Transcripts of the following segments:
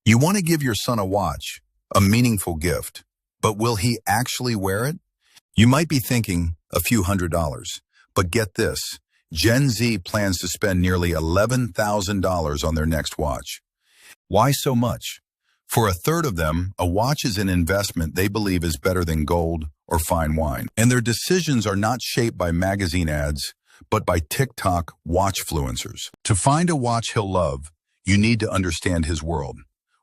You want to give your son a watch, a meaningful gift, but will he actually wear it? You might be thinking a few $100s, but get this. Gen Z plans to spend nearly $11,000 on their next watch. Why so much? For a third of them, a watch is an investment they believe is better than gold or fine wine. And their decisions are not shaped by magazine ads, but by TikTok watchfluencers. To find a watch he'll love, you need to understand his world.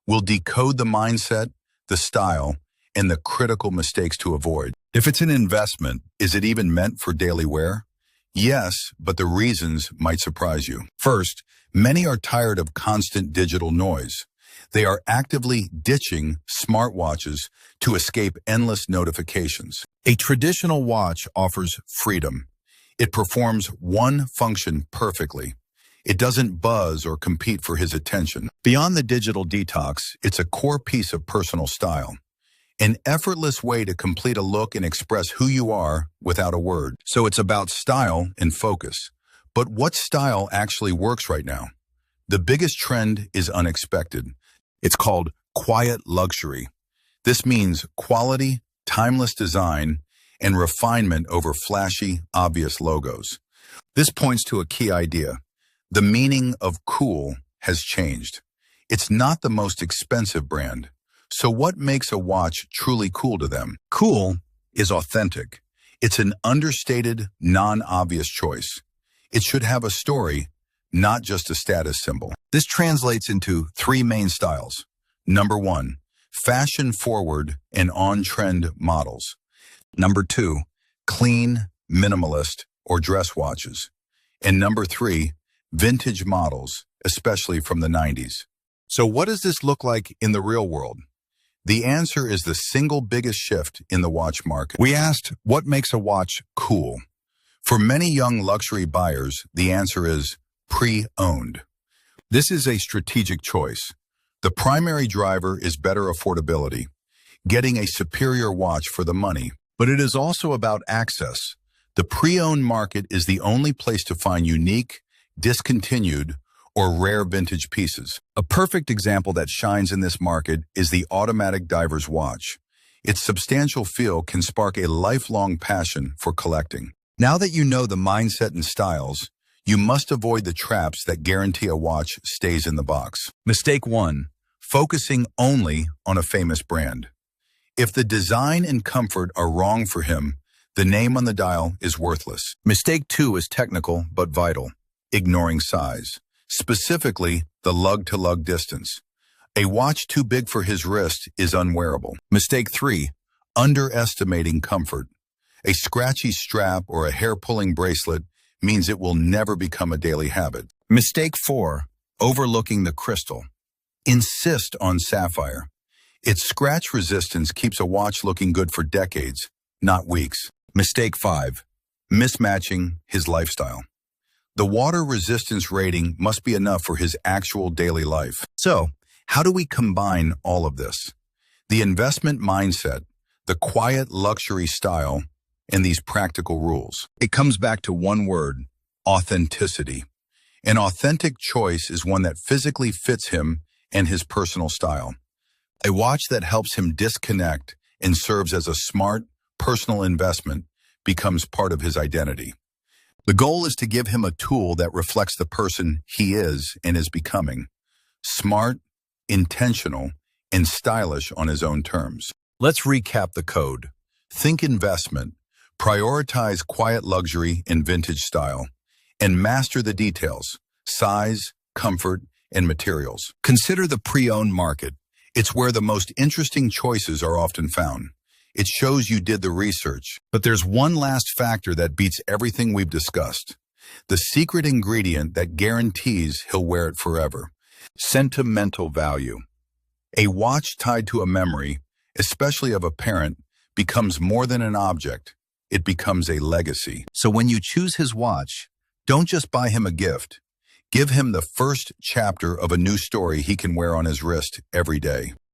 We'll decode the mindset, the style, and the critical mistakes to avoid. If it's an investment, is it even meant for daily wear? Yes, but the reasons might surprise you. First, many are tired of constant digital noise. They are actively ditching smartwatches to escape endless notifications. A traditional watch offers freedom. It performs one function perfectly. It doesn't buzz or compete for his attention. Beyond the digital detox, it's a core piece of personal style. An effortless way to complete a look and express who you are without a word. So it's about style and focus. But what style actually works right now? The biggest trend is unexpected. It's called quiet luxury. This means quality, timeless design, and refinement over flashy, obvious logos. This points to a key idea. The meaning of cool has changed. It's not the most expensive brand. So what makes a watch truly cool to them? Cool is authentic. It's an understated, non-obvious choice. It should have a story, not just a status symbol. This translates into three main styles. Number 1, fashion-forward and on-trend models. Number 2, clean, minimalist, or dress watches. And number 3, vintage models, especially from the 90s. So what does this look like in the real world? The answer is the single biggest shift in the watch market. We asked, what makes a watch cool? For many young luxury buyers, the answer is pre-owned. This is a strategic choice. The primary driver is better affordability, getting a superior watch for the money, but it is also about access. The pre-owned market is the only place to find unique, discontinued, or rare vintage pieces. A perfect example that shines in this market is the automatic diver's watch. Its substantial feel can spark a lifelong passion for collecting. Now that you know the mindset and styles, you must avoid the traps that guarantee a watch stays in the box. Mistake 1, focusing only on a famous brand. If the design and comfort are wrong for him, the name on the dial is worthless. Mistake 2 is technical but vital, ignoring size, specifically the lug-to-lug distance. A watch too big for his wrist is unwearable. Mistake 3, underestimating comfort. A scratchy strap or a hair-pulling bracelet means it will never become a daily habit. Mistake 4, overlooking the crystal. Insist on sapphire. Its scratch resistance keeps a watch looking good for decades, not weeks. Mistake 5, mismatching his lifestyle. The water resistance rating must be enough for his actual daily life. So, how do we combine all of this? The investment mindset, the quiet luxury style, and these practical rules. It comes back to one word, authenticity. An authentic choice is one that physically fits him and his personal style. A watch that helps him disconnect and serves as a smart, personal investment becomes part of his identity. The goal is to give him a tool that reflects the person he is and is becoming. Smart, intentional, and stylish on his own terms. Let's recap the code. Think investment, prioritize quiet luxury and vintage style, and master the details, size, comfort, and materials. Consider the pre-owned market. It's where the most interesting choices are often found. It shows you did the research. But there's one last factor that beats everything we've discussed. The secret ingredient that guarantees he'll wear it forever. Sentimental value. A watch tied to a memory, especially of a parent, becomes more than an object. It becomes a legacy. So when you choose his watch, don't just buy him a gift. Give him the first chapter of a new story he can wear on his wrist every day.